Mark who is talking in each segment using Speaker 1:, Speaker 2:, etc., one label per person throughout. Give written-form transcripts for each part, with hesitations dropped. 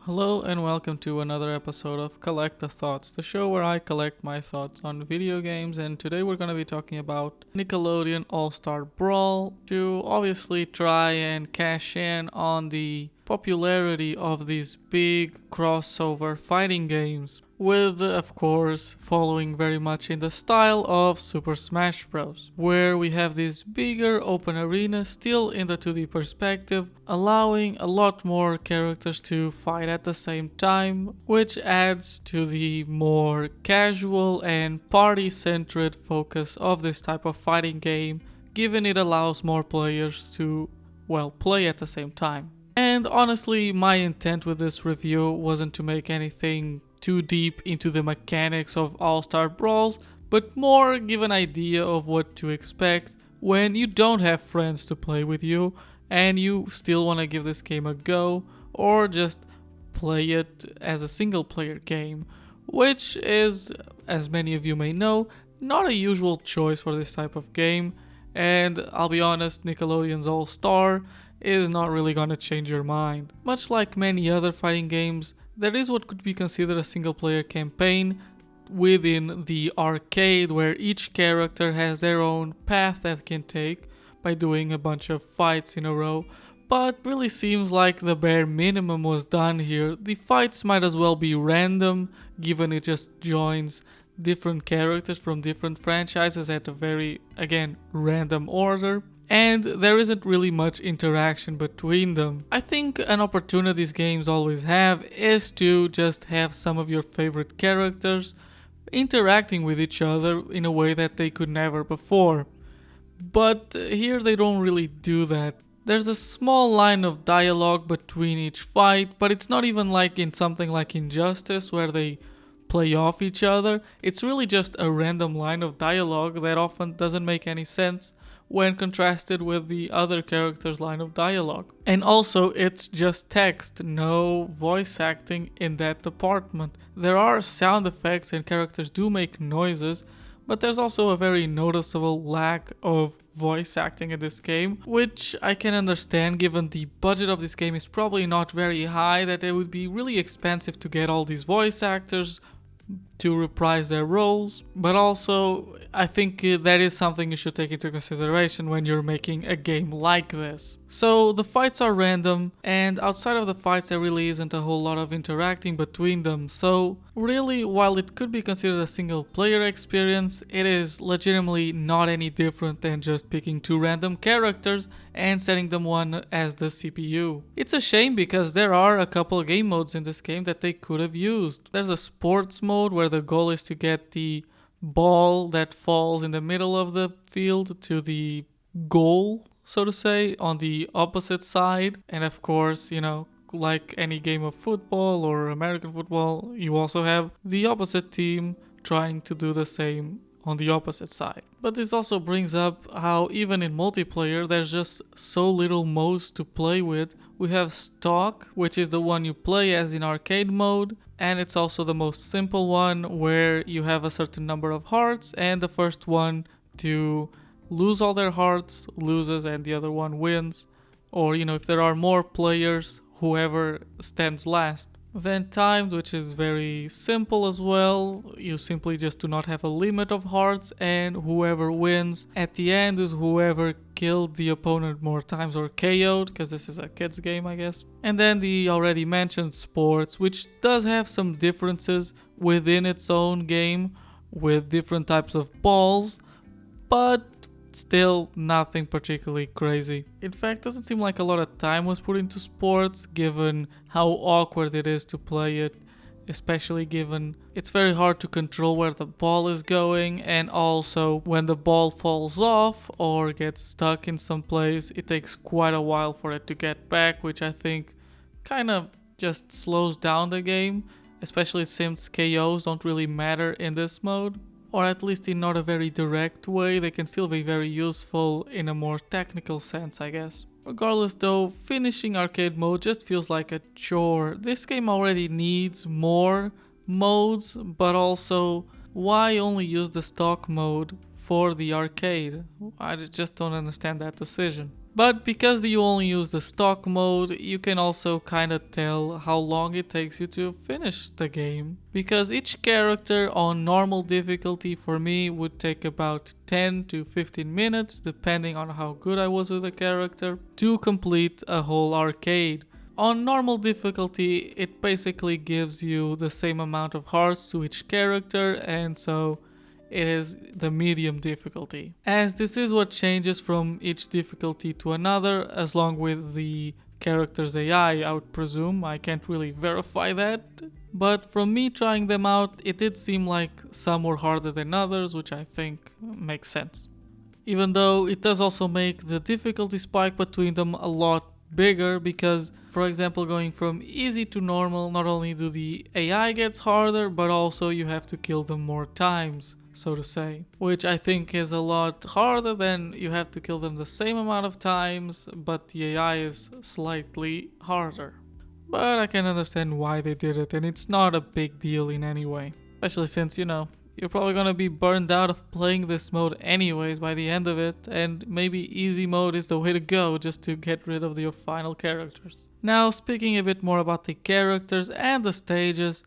Speaker 1: Hello and welcome to another episode of CollectaThoughts, the show where I collect my thoughts on video games, and today we're going to be talking about Nickelodeon All-Star Brawl to obviously try and cash in on the popularity of these big crossover fighting games, with of course following very much in the style of Super Smash Bros, where we have this bigger open arena still in the 2D perspective, allowing a lot more characters to fight at the same time, which adds to the more casual and party-centered focus of this type of fighting game, given it allows more players to, well, play at the same time. And honestly, my intent with this review wasn't to make anything too deep into the mechanics of All-Star Brawls, but more give an idea of what to expect when you don't have friends to play with you and you still want to give this game a go, or just play it as a single player game, which is, as many of you may know, not a usual choice for this type of game. And I'll be honest, Nickelodeon's All-Star is not really gonna change your mind. Much like many other fighting games, there is what could be considered a single player campaign within the arcade, where each character has their own path that can take by doing a bunch of fights in a row, but really seems like the bare minimum was done here. The fights might as well be random, given it just joins different characters from different franchises at a very, again, random order. And there isn't really much interaction between them. I think an opportunity these games always have is to just have some of your favorite characters interacting with each other in a way that they could never before. But here they don't really do that. There's a small line of dialogue between each fight, but it's not even like in something like Injustice where they play off each other. It's really just a random line of dialogue that often doesn't make any sense when contrasted with the other character's line of dialogue. And also, it's just text, no voice acting in that department. There are sound effects and characters do make noises, but there's also a very noticeable lack of voice acting in this game, which I can understand given the budget of this game is probably not very high, that it would be really expensive to get all these voice actors to reprise their roles, but also I think that is something you should take into consideration when you're making a game like this. So the fights are random, and outside of the fights there really isn't a whole lot of interacting between them, so really, while it could be considered a single player experience, it is legitimately not any different than just picking two random characters and setting them one as the CPU. It's a shame because there are a couple game modes in this game that they could have used. There's a sports mode where the goal is to get the ball that falls in the middle of the field to the goal, so to say, on the opposite side. And of course, like any game of football or American football, you also have the opposite team trying to do the same on the opposite side. But this also brings up how even in multiplayer there's just so little modes to play with. We have stock, which is the one you play as in arcade mode, and it's also the most simple one where you have a certain number of hearts and the first one to lose all their hearts loses and the other one wins. Or if there are more players, whoever stands last. Then timed, which is very simple as well. You simply just do not have a limit of hearts, and whoever wins at the end is whoever killed the opponent more times or KO'd, because this is a kids game, I guess. And then the already mentioned sports, which does have some differences within its own game with different types of balls, but still nothing particularly crazy. In fact, doesn't seem like a lot of time was put into sports given how awkward it is to play it, especially given it's very hard to control where the ball is going, and also when the ball falls off or gets stuck in some place, it takes quite a while for it to get back, which I think kind of just slows down the game, especially since KOs don't really matter in this mode. Or at least in not a very direct way. They can still be very useful in a more technical sense, I guess. Regardless though, finishing arcade mode just feels like a chore. This game already needs more modes, but also why only use the stock mode for the arcade? I just don't understand that decision. But because you only use the stock mode, you can also kinda tell how long it takes you to finish the game. Because each character on normal difficulty for me would take about 10 to 15 minutes, depending on how good I was with the character, to complete a whole arcade. On normal difficulty, it basically gives you the same amount of hearts to each character, and so it is the medium difficulty. As this is what changes from each difficulty to another, as long with the character's AI, I would presume. I can't really verify that. But from me trying them out, it did seem like some were harder than others, which I think makes sense. Even though it does also make the difficulty spike between them a lot bigger, because for example, going from easy to normal, not only do the AI gets harder, but also you have to kill them more times, so to say, which I think is a lot harder than you have to kill them the same amount of times, but the AI is slightly harder. But I can understand why they did it, and it's not a big deal in any way, especially since, you're probably gonna be burned out of playing this mode anyways by the end of it, and maybe easy mode is the way to go just to get rid of your final characters. Now, speaking a bit more about the characters and the stages,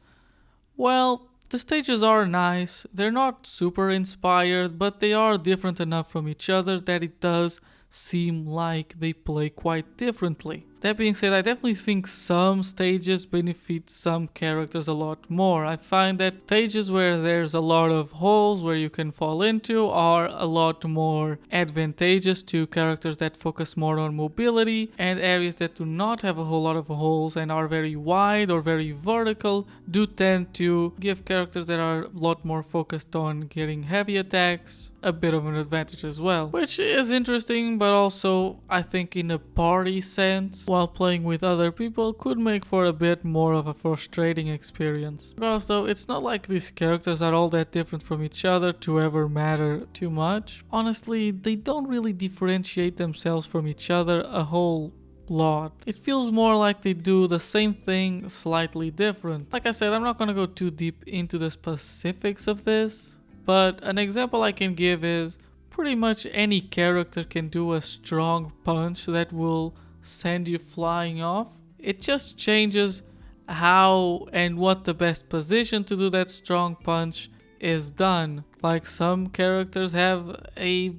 Speaker 1: well, the stages are nice. They're not super inspired, but they are different enough from each other that it does seem like they play quite differently. That being said, I definitely think some stages benefit some characters a lot more. I find that stages where there's a lot of holes where you can fall into are a lot more advantageous to characters that focus more on mobility, and areas that do not have a whole lot of holes and are very wide or very vertical do tend to give characters that are a lot more focused on getting heavy attacks a bit of an advantage as well, which is interesting, but also I think in a party sense, while playing with other people, could make for a bit more of a frustrating experience. Also, it's not like these characters are all that different from each other to ever matter too much. Honestly, they don't really differentiate themselves from each other a whole lot. It feels more like they do the same thing slightly different. Like I said, I'm not gonna go too deep into the specifics of this, but an example I can give is pretty much any character can do a strong punch that will send you flying off. It just changes how and what the best position to do that strong punch is done. Like some characters have a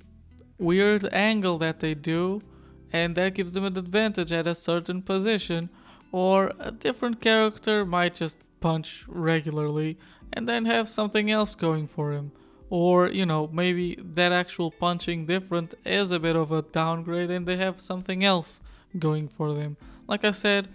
Speaker 1: weird angle that they do, and that gives them an advantage at a certain position, or a different character might just punch regularly and then have something else going for him. Or, maybe that actual punching different is a bit of a downgrade and they have something else going for them. Like I said,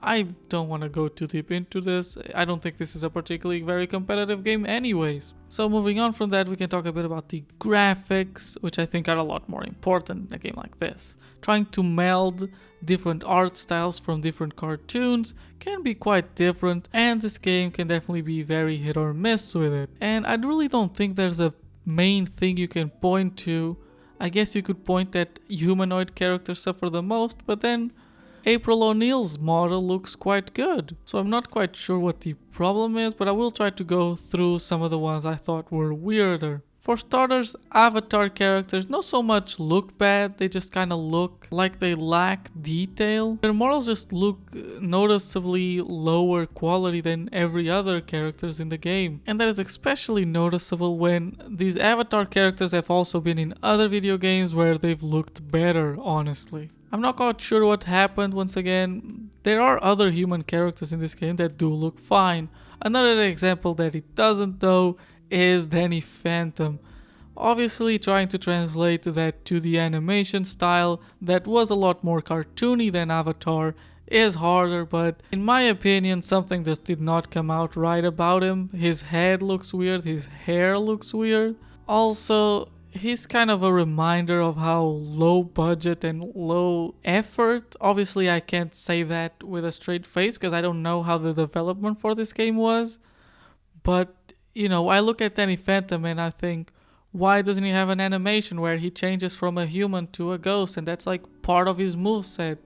Speaker 1: I don't want to go too deep into this. I don't think this is a particularly very competitive game anyways. So moving on from that, we can talk a bit about the graphics, which I think are a lot more important in a game like this. Trying to meld different art styles from different cartoons can be quite different, and this game can definitely be very hit or miss with it. And I really don't think there's a main thing you can point to. I guess you could point that humanoid characters suffer the most, but then April O'Neil's model looks quite good. So I'm not quite sure what the problem is, but I will try to go through some of the ones I thought were weirder. For starters, Avatar characters not so much look bad, they just kinda look like they lack detail. Their models just look noticeably lower quality than every other characters in the game. And that is especially noticeable when these Avatar characters have also been in other video games where they've looked better, honestly. I'm not quite sure what happened once again. There are other human characters in this game that do look fine. Another example that it doesn't though is Danny Phantom. Obviously trying to translate that to the animation style that was a lot more cartoony than Avatar is harder, but in my opinion something just did not come out right about him. His head looks weird, his hair looks weird. Also, he's kind of a reminder of how low budget and low effort. Obviously I can't say that with a straight face because I don't know how the development for this game was, but I look at Danny Phantom and I think, why doesn't he have an animation where he changes from a human to a ghost and that's like part of his moveset?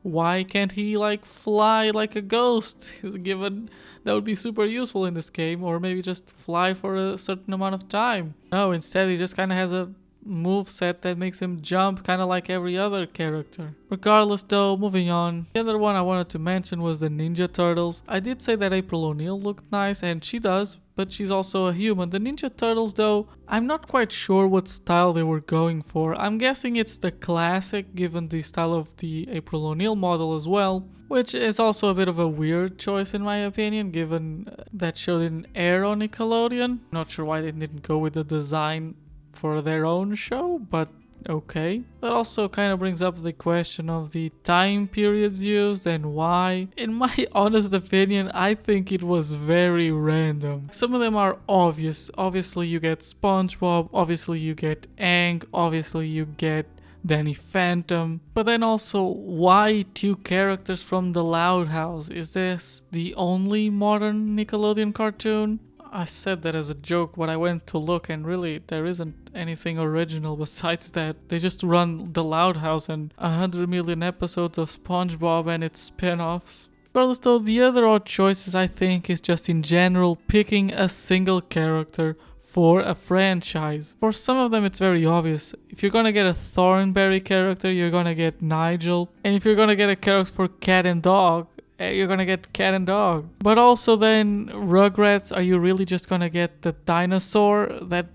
Speaker 1: Why can't he fly like a ghost? Given that would be super useful in this game, or maybe just fly for a certain amount of time. No, instead he just kind of has a moveset that makes him jump kind of like every other character. Regardless though, moving on. The other one I wanted to mention was the Ninja Turtles. I did say that April O'Neil looked nice, and she does, but she's also a human. The Ninja Turtles though, I'm not quite sure what style they were going for. I'm guessing it's the classic given the style of the April O'Neil model as well, which is also a bit of a weird choice in my opinion given that show didn't air on Nickelodeon. Not sure why they didn't go with the design for their own show, but okay. That also kind of brings up the question of the time periods used and why. In my honest opinion, I think it was very random. Some of them are obvious. Obviously you get SpongeBob, obviously you get Aang, obviously you get Danny Phantom. But then also, why two characters from the Loud House? Is this the only modern Nickelodeon cartoon? I said that as a joke when I went to look, and really there isn't anything original besides that. They just run the Loud House and 100 million episodes of SpongeBob and its spin-offs. Regardless though, the other odd choices I think is just in general picking a single character for a franchise. For some of them it's very obvious. If you're gonna get a Thornberry character, you're gonna get Nigel. And if you're gonna get a character for Cat and Dog, you're gonna get Cat and Dog. But also then, Rugrats, are you really just gonna get the dinosaur that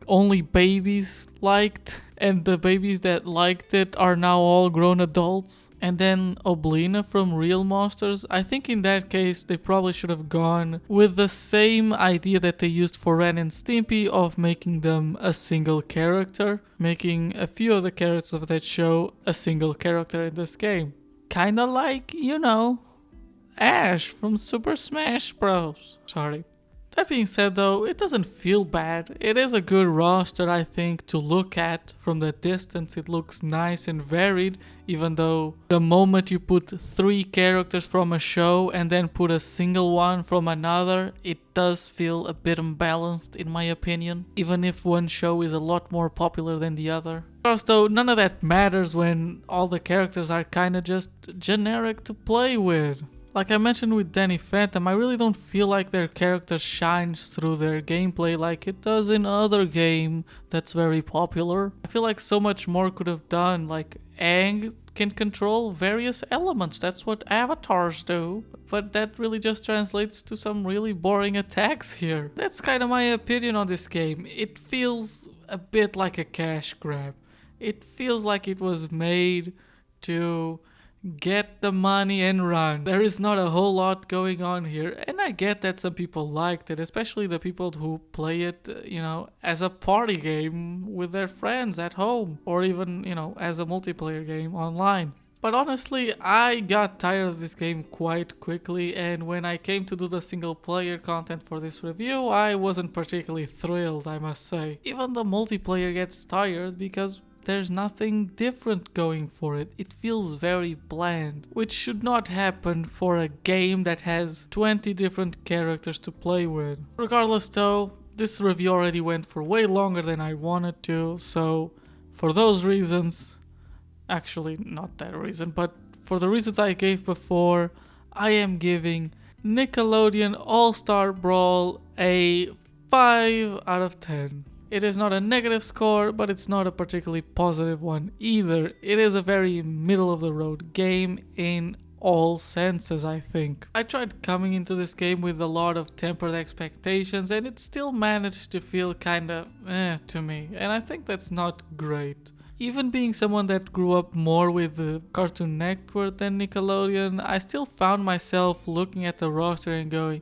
Speaker 1: only babies liked? And the babies that liked it are now all grown adults? And then Oblina from Real Monsters? I think in that case they probably should have gone with the same idea that they used for Ren and Stimpy of making them a single character. Making a few of the characters of that show a single character in this game. Kinda like, you know, Ash from Super Smash Bros. Sorry. That being said though, it doesn't feel bad. It is a good roster I think to look at. From the distance it looks nice and varied, even though the moment you put 3 characters from a show and then put a single one from another, it does feel a bit unbalanced in my opinion, even if one show is a lot more popular than the other. Of course though, none of that matters when all the characters are kinda just generic to play with. Like I mentioned with Danny Phantom, I really don't feel like their character shines through their gameplay like it does in other game that's very popular. I feel like so much more could have done, like Aang can control various elements, that's what avatars do. But that really just translates to some really boring attacks here. That's kind of my opinion on this game. It feels a bit like a cash grab. It feels like it was made to get the money and run. There is not a whole lot going on here, and I get that some people liked it, especially the people who play it, you know, as a party game with their friends at home, or even, you know, as a multiplayer game online. But honestly, I got tired of this game quite quickly, and when I came to do the single player content for this review, I wasn't particularly thrilled, I must say. Even the multiplayer gets tired because there's nothing different going for it. It feels very bland, which should not happen for a game that has 20 different characters to play with. Regardless though, this review already went for way longer than I wanted to, so for those reasons, actually not that reason, but for the reasons I gave before, I am giving Nickelodeon All-Star Brawl a 5 out of 10. It is not a negative score, but it's not a particularly positive one either. It is a very middle of the road game in all senses, I think. I tried coming into this game with a lot of tempered expectations and it still managed to feel kinda to me, and I think that's not great. Even being someone that grew up more with the Cartoon Network than Nickelodeon, I still found myself looking at the roster and going,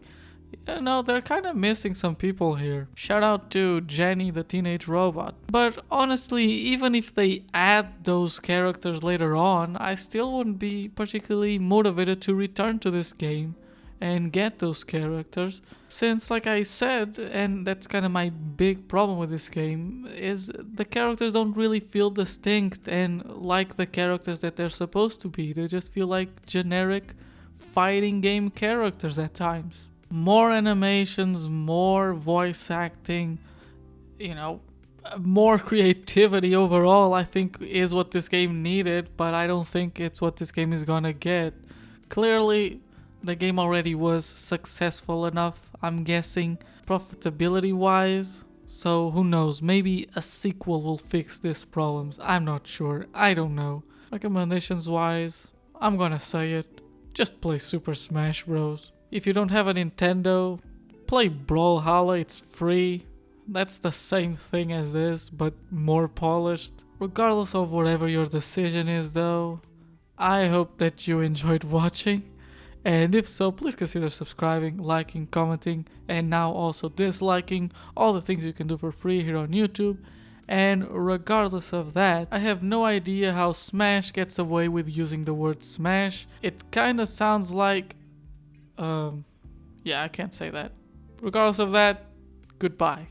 Speaker 1: you know, they're kind of missing some people here. Shout out to Jenny the Teenage Robot. But honestly, even if they add those characters later on, I still wouldn't be particularly motivated to return to this game and get those characters, since like I said, and that's kind of my big problem with this game, is the characters don't really feel distinct and like the characters that they're supposed to be. They just feel like generic fighting game characters at times. More animations, more voice acting, you know, more creativity overall I think is what this game needed, but I don't think it's what this game is gonna get. Clearly the game already was successful enough, I'm guessing, profitability wise, So who knows, maybe a sequel will fix these problems. I'm not sure, I don't know. Recommendations wise, I'm gonna say it. Just play Super Smash Bros. If you don't have a Nintendo, play Brawlhalla, it's free. That's the same thing as this, but more polished. Regardless of whatever your decision is though, I hope that you enjoyed watching. And if so, please consider subscribing, liking, commenting, and now also disliking, all the things you can do for free here on YouTube. And regardless of that, I have no idea how Smash gets away with using the word smash. It kinda sounds like... yeah, I can't say that. Regardless of that, goodbye.